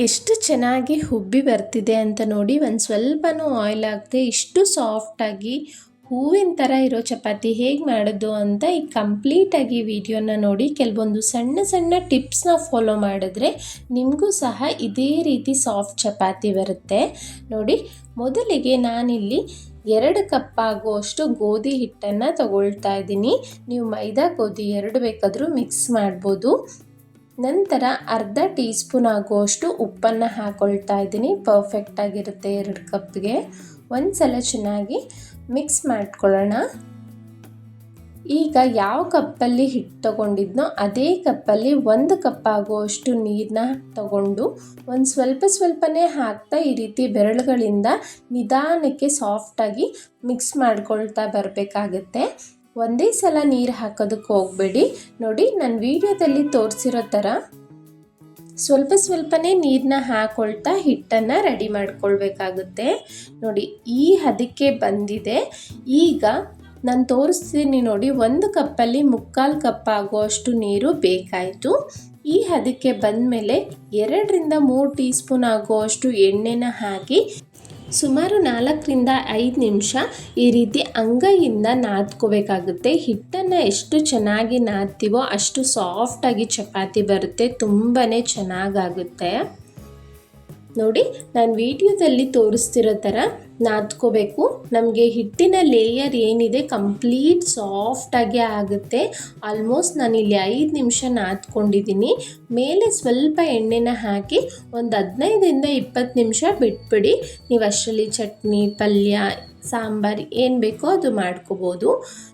ಎಷ್ಟು ಚೆನ್ನಾಗಿ ಹುಬ್ಬಿ ಬರ್ತಿದೆ ಅಂತ ನೋಡಿ. ಒಂದು ಸ್ವಲ್ಪನೂ ಆಯಿಲ್ ಹಾಕದೆ ಇಷ್ಟು ಸಾಫ್ಟಾಗಿ ಹೂವಿನ ಥರ ಇರೋ ಚಪಾತಿ ಹೇಗೆ ಮಾಡೋದು ಅಂತ ಈ ಕಂಪ್ಲೀಟಾಗಿ ವಿಡಿಯೋನ ನೋಡಿ. ಕೆಲವೊಂದು ಸಣ್ಣ ಸಣ್ಣ ಟಿಪ್ಸ್ನ ಫಾಲೋ ಮಾಡಿದ್ರೆ ನಿಮಗೂ ಸಹ ಇದೇ ರೀತಿ ಸಾಫ್ಟ್ ಚಪಾತಿ ಬರುತ್ತೆ ನೋಡಿ. ಮೊದಲಿಗೆ ನಾನಿಲ್ಲಿ 2 ಕಪ್ ಆಗುವಷ್ಟು ಗೋಧಿ ಹಿಟ್ಟನ್ನು ತಗೊಳ್ತಾ ಇದ್ದೀನಿ. ನೀವು ಮೈದಾ ಗೋಧಿ 2 ಬೇಕಾದರೂ ಮಿಕ್ಸ್ ಮಾಡ್ಬೋದು. ನಂತರ ಅರ್ಧ ಟೀ ಸ್ಪೂನ್ ಆಗುವಷ್ಟು ಉಪ್ಪನ್ನು ಹಾಕ್ಕೊಳ್ತಾ ಇದ್ದೀನಿ. ಪರ್ಫೆಕ್ಟಾಗಿರುತ್ತೆ 2 ಕಪ್ಗೆ. ಒಂದು ಸಲ ಚೆನ್ನಾಗಿ ಮಿಕ್ಸ್ ಮಾಡ್ಕೊಳ್ಳೋಣ. ಈಗ ಯಾವ ಕಪ್ಪಲ್ಲಿ ಹಿಟ್ಟು ತಗೊಂಡಿದ್ನೋ ಅದೇ ಕಪ್ಪಲ್ಲಿ 1 ಕಪ್ ಆಗುವಷ್ಟು ನೀರನ್ನ ತಗೊಂಡು ಒಂದು ಸ್ವಲ್ಪನೇ ಹಾಕ್ತಾ ಈ ರೀತಿ ಬೆರಳುಗಳಿಂದ ನಿಧಾನಕ್ಕೆ ಸಾಫ್ಟಾಗಿ ಮಿಕ್ಸ್ ಮಾಡ್ಕೊಳ್ತಾ ಬರಬೇಕಾಗತ್ತೆ. ಒಂದೇ ಸಲ ನೀರು ಹಾಕೋದಕ್ಕೆ ಹೋಗಬೇಡಿ ನೋಡಿ. ನಾನು ವಿಡಿಯೋದಲ್ಲಿ ತೋರಿಸಿರೋ ಥರ ಸ್ವಲ್ಪನೇ ನೀರನ್ನ ಹಾಕ್ಕೊಳ್ತಾ ಹಿಟ್ಟನ್ನು ರೆಡಿ ಮಾಡ್ಕೊಳ್ಬೇಕಾಗುತ್ತೆ ನೋಡಿ. ಈ ಹದಕ್ಕೆ ಬಂದಿದೆ. ಈಗ ನಾನು ತೋರಿಸ್ತೀನಿ ನೋಡಿ. 1 ಕಪ್ಪಲ್ಲಿ 3/4 ಕಪ್ ಆಗುವಷ್ಟು ನೀರು ಬೇಕಾಯಿತು. ಈ ಹದಕ್ಕೆ ಬಂದಮೇಲೆ 2ರಿಂದ 3 ಟೀ ಸ್ಪೂನ್ ಆಗುವಷ್ಟು ಎಣ್ಣೆನ ಹಾಕಿ ಸುಮಾರು 4ರಿಂದ 5 ನಿಮಿಷ ಈ ರೀತಿ ಅಂಗೈಯಿಂದ ನಾದ್ಕೋಬೇಕಾಗುತ್ತೆ. ಹಿಟ್ಟನ್ನು ಎಷ್ಟು ಚೆನ್ನಾಗಿ ನಾದ್ತೀವೋ ಅಷ್ಟು ಸಾಫ್ಟಾಗಿ ಚಪಾತಿ ಬರುತ್ತೆ, ತುಂಬಾ ಚೆನ್ನಾಗಾಗುತ್ತೆ ನೋಡಿ. ನಾನು ವಿಡಿಯೋದಲ್ಲಿ ತೋರಿಸ್ತಿರೋ ಥರ ನಾದ್ಕೋಬೇಕು. ನಮಗೆ ಹಿಟ್ಟಿನ ಲೇಯರ್ ಏನಿದೆ ಕಂಪ್ಲೀಟ್ ಸಾಫ್ಟಾಗಿ ಆಗುತ್ತೆ. ಆಲ್ಮೋಸ್ಟ್ ನಾನಿಲ್ಲಿ 5 ನಿಮಿಷ ನಾದ್ಕೊಂಡಿದ್ದೀನಿ. ಮೇಲೆ ಸ್ವಲ್ಪ ಎಣ್ಣೆನ ಹಾಕಿ ಒಂದು 15ರಿಂದ 20 ನಿಮಿಷ ಬಿಟ್ಬಿಡಿ. ನೀವು ಅಷ್ಟರಲ್ಲಿ ಚಟ್ನಿ, ಪಲ್ಯ, ಸಾಂಬಾರು ಏನು ಬೇಕೋ ಅದು ಮಾಡ್ಕೋಬೋದು.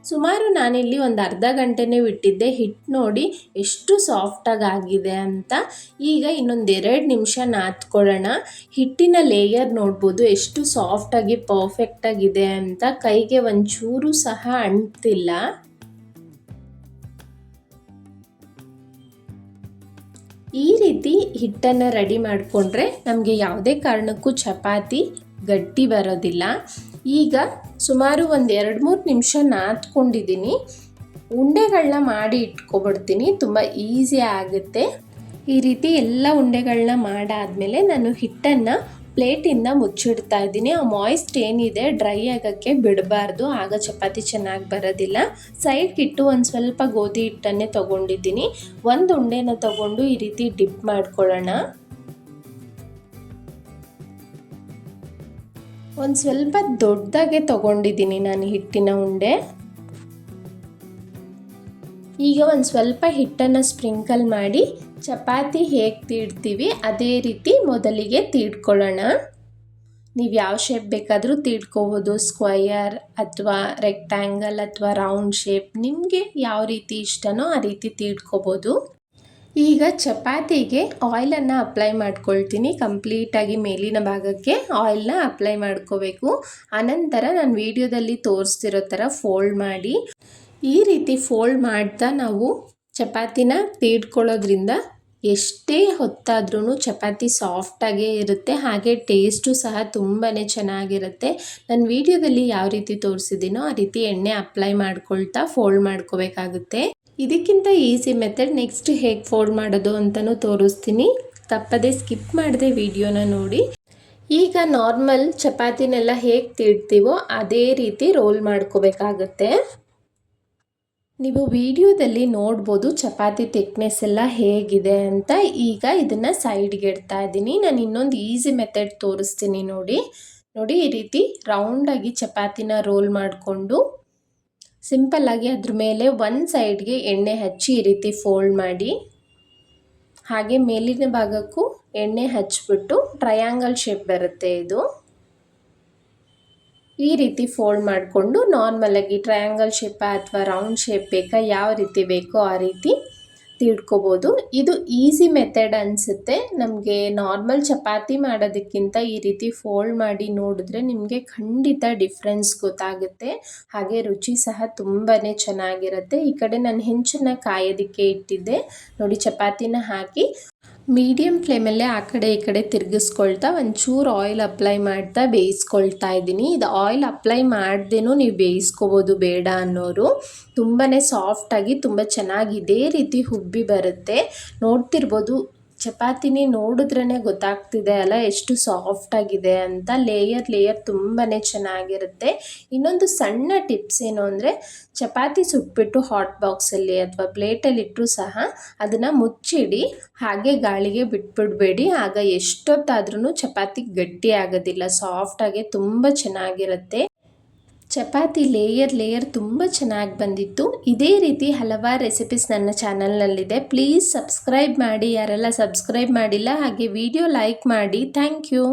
ಸುಮಾರು ನಾನಿಲ್ಲಿ ಒಂದು ಅರ್ಧ ಗಂಟೆನೇ ಬಿಟ್ಟಿದ್ದೆ. ಹಿಟ್ಟು ನೋಡಿ ಎಷ್ಟು ಸಾಫ್ಟಾಗಿ ಆಗಿದೆ ಅಂತ. ಈಗ ಇನ್ನೊಂದು 2 ನಿಮಿಷ ನಾದ್ಕೊಳ್ಳೋಣ. ಹಿಟ್ಟಿನ ಲೇಯರ್ ನೋಡ್ಬೋದು ಎಷ್ಟು ಸಾಫ್ಟಾಗಿ ಪರ್ಫೆಕ್ಟಾಗಿದೆ ಅಂತ. ಕೈಗೆ ಒಂಚೂರು ಸಹ ಅಂಟ್ತಿಲ್ಲ. ಈ ರೀತಿ ಹಿಟ್ಟನ್ನು ರೆಡಿ ಮಾಡಿಕೊಂಡ್ರೆ ನಮಗೆ ಯಾವುದೇ ಕಾರಣಕ್ಕೂ ಚಪಾತಿ ಗಟ್ಟಿ ಬರೋದಿಲ್ಲ. ಈಗ ಸುಮಾರು ಒಂದು 2-3 ನಿಮಿಷ ನಾದ್ಕೊಂಡಿದ್ದೀನಿ. ಉಂಡೆಗಳನ್ನ ಮಾಡಿ ಇಟ್ಕೊಬಿಡ್ತೀನಿ, ತುಂಬ ಈಸಿ ಆಗುತ್ತೆ. ಈ ರೀತಿ ಎಲ್ಲ ಉಂಡೆಗಳನ್ನ ಮಾಡಾದಮೇಲೆ ನಾನು ಹಿಟ್ಟನ್ನು ಪ್ಲೇಟಿಂದ ಮುಚ್ಚಿಡ್ತಾ ಇದ್ದೀನಿ. ಆ ಮಾಯ್ಸ್ಟ್ ಏನಿದೆ ಡ್ರೈ ಆಗೋಕ್ಕೆ ಬಿಡಬಾರ್ದು, ಆಗ ಚಪಾತಿ ಚೆನ್ನಾಗಿ ಬರೋದಿಲ್ಲ. ಸೈಡ್ಗೆ ಇಟ್ಟು ಒಂದು ಸ್ವಲ್ಪ ಗೋಧಿ ಹಿಟ್ಟನ್ನೇ ತೊಗೊಂಡಿದ್ದೀನಿ. ಒಂದು ಉಂಡೆನ ತೊಗೊಂಡು ಈ ರೀತಿ ಡಿಪ್ ಮಾಡ್ಕೊಳ್ಳೋಣ. ಒಂದು ಸ್ವಲ್ಪ ದೊಡ್ಡದಾಗೆ ತೊಗೊಂಡಿದ್ದೀನಿ ನಾನು ಹಿಟ್ಟಿನ ಉಂಡೆ. ಈಗ ಒಂದು ಸ್ವಲ್ಪ ಹಿಟ್ಟನ್ನು ಸ್ಪ್ರಿಂಕಲ್ ಮಾಡಿ ಚಪಾತಿ ಹೇಗೆ ತೀಡ್ತೀವಿ ಅದೇ ರೀತಿ ಮೊದಲಿಗೆ ತೀಡ್ಕೊಳ್ಳೋಣ. ನೀವು ಯಾವ ಶೇಪ್ ಬೇಕಾದರೂ ತೀಡ್ಕೋಬೋದು, ಸ್ಕ್ವಯರ್ ಅಥವಾ ರೆಕ್ಟ್ಯಾಂಗಲ್ ಅಥವಾ ರೌಂಡ್ ಶೇಪ್, ನಿಮಗೆ ಯಾವ ರೀತಿ ಇಷ್ಟನೋ ಆ ರೀತಿ ತೀಡ್ಕೋಬೋದು. ಈಗ ಚಪಾತಿಗೆ ಆಯಿಲನ್ನು ಅಪ್ಲೈ ಮಾಡ್ಕೊಳ್ತೀನಿ. ಕಂಪ್ಲೀಟಾಗಿ ಮೇಲಿನ ಭಾಗಕ್ಕೆ ಆಯಿಲ್ನ ಅಪ್ಲೈ ಮಾಡ್ಕೋಬೇಕು. ಆನಂತರ ನಾನು ವಿಡಿಯೋದಲ್ಲಿ ತೋರಿಸ್ತಿರೋ ಥರ ಫೋಲ್ಡ್ ಮಾಡಿ ಈ ರೀತಿ ಫೋಲ್ಡ್ ಮಾಡ್ತಾ ನಾವು ಚಪಾತಿನ ತೀಡ್ಕೊಳ್ಳೋದ್ರಿಂದ ಎಷ್ಟೇ ಹೊತ್ತಾದ್ರೂ ಚಪಾತಿ ಸಾಫ್ಟಾಗೇ ಇರುತ್ತೆ. ಹಾಗೆ ಟೇಸ್ಟು ಸಹ ತುಂಬಾ ಚೆನ್ನಾಗಿರುತ್ತೆ. ನಾನು ವಿಡಿಯೋದಲ್ಲಿ ಯಾವ ರೀತಿ ತೋರಿಸಿದ್ದೀನೋ ಆ ರೀತಿ ಎಣ್ಣೆ ಅಪ್ಲೈ ಮಾಡ್ಕೊಳ್ತಾ ಫೋಲ್ಡ್ ಮಾಡ್ಕೋಬೇಕಾಗುತ್ತೆ. ಇದಕ್ಕಿಂತ ಈಸಿ ಮೆಥಡ್ ನೆಕ್ಸ್ಟ್ ಹೇಗೆ ಫೋಲ್ಡ್ ಮಾಡೋದು ಅಂತಲೂ ತೋರಿಸ್ತೀನಿ. ತಪ್ಪದೆ ಸ್ಕಿಪ್ ಮಾಡದೆ ವಿಡಿಯೋನ ನೋಡಿ. ಈಗ ನಾರ್ಮಲ್ ಚಪಾತಿನೆಲ್ಲ ಹೇಗೆ ತೀಡ್ತೀವೋ ಅದೇ ರೀತಿ ರೋಲ್ ಮಾಡ್ಕೋಬೇಕಾಗುತ್ತೆ. ನೀವು ವಿಡಿಯೋದಲ್ಲಿ ನೋಡ್ಬೋದು ಚಪಾತಿ ಥಿಕ್ನೆಸ್ ಎಲ್ಲ ಹೇಗಿದೆ ಅಂತ. ಈಗ ಇದನ್ನು ಸೈಡ್ಗೆ ಇಡ್ತಾ ಇದ್ದೀನಿ. ನಾನು ಇನ್ನೊಂದು ಈಸಿ ಮೆಥಡ್ ತೋರಿಸ್ತೀನಿ ನೋಡಿ. ಈ ರೀತಿ ರೌಂಡಾಗಿ ಚಪಾತಿನ ರೋಲ್ ಮಾಡಿಕೊಂಡು ಸಿಂಪಲ್ಲಾಗಿ ಅದ್ರ ಮೇಲೆ ಒಂದು ಸೈಡ್ಗೆ ಎಣ್ಣೆ ಹಚ್ಚಿ ಈ ರೀತಿ ಫೋಲ್ಡ್ ಮಾಡಿ, ಹಾಗೆ ಮೇಲಿನ ಭಾಗಕ್ಕೂ ಎಣ್ಣೆ ಹಚ್ಚಿಬಿಟ್ಟು ಟ್ರಯಾಂಗಲ್ ಶೇಪ್ ಬರುತ್ತೆ ಇದು. ಈ ರೀತಿ ಫೋಲ್ಡ್ ಮಾಡಿಕೊಂಡು ನಾರ್ಮಲಾಗಿ ಟ್ರಯಾಂಗಲ್ ಶೇಪ್ ಅಥವಾ ರೌಂಡ್ ಶೇಪ್ ಬೇಕಾ, ಯಾವ ರೀತಿ ಬೇಕೋ ಆ ರೀತಿ ತೀಡ್ಕೋಬೋದು. ಇದು ಈಸಿ ಮೆಥಡ್ ಅನಿಸುತ್ತೆ. ನಮಗೆ ನಾರ್ಮಲ್ ಚಪಾತಿ ಮಾಡೋದಕ್ಕಿಂತ ಈ ರೀತಿ ಫೋಲ್ಡ್ ಮಾಡಿ ನೋಡಿದ್ರೆ ನಿಮಗೆ ಖಂಡಿತ ಡಿಫ್ರೆನ್ಸ್ ಗೊತ್ತಾಗುತ್ತೆ. ಹಾಗೆ ರುಚಿ ಸಹ ತುಂಬಾ ಚೆನ್ನಾಗಿರುತ್ತೆ. ಈ ಕಡೆ ನಾನು ಹೆಂಚನ್ನು ಕಾಯೋದಕ್ಕೆ ಇಟ್ಟಿದ್ದೆ ನೋಡಿ. ಚಪಾತಿನ ಹಾಕಿ ಮೀಡಿಯಮ್ ಫ್ಲೇಮಲ್ಲೇ ಆ ಕಡೆ ಈ ಕಡೆ ತಿರುಗಿಸ್ಕೊಳ್ತಾ ಒಂಚೂರು ಆಯಿಲ್ ಅಪ್ಲೈ ಮಾಡ್ತಾ ಬೇಯಿಸ್ಕೊಳ್ತಾ ಇದ್ದೀನಿ. ಇದು ಆಯಿಲ್ ಅಪ್ಲೈ ಮಾಡ್ದೇನೂ ನೀವು ಬೇಯಿಸ್ಕೋಬೋದು ಬೇಡ ಅನ್ನೋರು. ತುಂಬಾ ಸಾಫ್ಟಾಗಿ ತುಂಬ ಚೆನ್ನಾಗಿ ಇದೇ ರೀತಿ ಹುಬ್ಬಿ ಬರುತ್ತೆ. ನೋಡ್ತಿರ್ಬೋದು ಚಪಾತಿನಿ ನೋಡಿದ್ರೇ ಗೊತ್ತಾಗ್ತಿದೆ ಅಲ್ಲ ಎಷ್ಟು ಸಾಫ್ಟ್ ಆಗಿದೆ ಅಂತ. ಲೇಯರ್ ತುಂಬಾ ಚೆನ್ನಾಗಿರುತ್ತೆ. ಇನ್ನೊಂದು ಸಣ್ಣ ಟಿಪ್ಸ್ ಏನು ಅಂದರೆ, ಚಪಾತಿ ಸುಟ್ಬಿಟ್ಟು ಹಾಟ್ ಬಾಕ್ಸಲ್ಲಿ ಅಥವಾ ಪ್ಲೇಟಲ್ಲಿ ಇಟ್ಟರೂ ಸಹ ಅದನ್ನು ಮುಚ್ಚಿಡಿ, ಹಾಗೆ ಗಾಳಿಗೆ ಬಿಟ್ಬಿಡಬೇಡಿ. ಆಗ ಎಷ್ಟೊತ್ತಾದ್ರೂ ಚಪಾತಿ ಗಟ್ಟಿ ಆಗೋದಿಲ್ಲ, ಸಾಫ್ಟಾಗೆ ತುಂಬ ಚೆನ್ನಾಗಿರುತ್ತೆ. ಚಪಾತಿ ಲೇಯರ್ ತುಂಬ ಚೆನ್ನಾಗಿ ಬಂದಿತ್ತು. ಇದೇ ರೀತಿ ಹಲವಾರು ರೆಸಿಪೀಸ್ ನನ್ನ ಚಾನಲ್ನಲ್ಲಿದೆ. ಪ್ಲೀಸ್ ಸಬ್ಸ್ಕ್ರೈಬ್ ಮಾಡಿ, ಯಾರೆಲ್ಲ ಸಬ್ಸ್ಕ್ರೈಬ್ ಮಾಡಿಲ್ಲ. ಹಾಗೆ ವಿಡಿಯೋ ಲೈಕ್ ಮಾಡಿ. Thank you.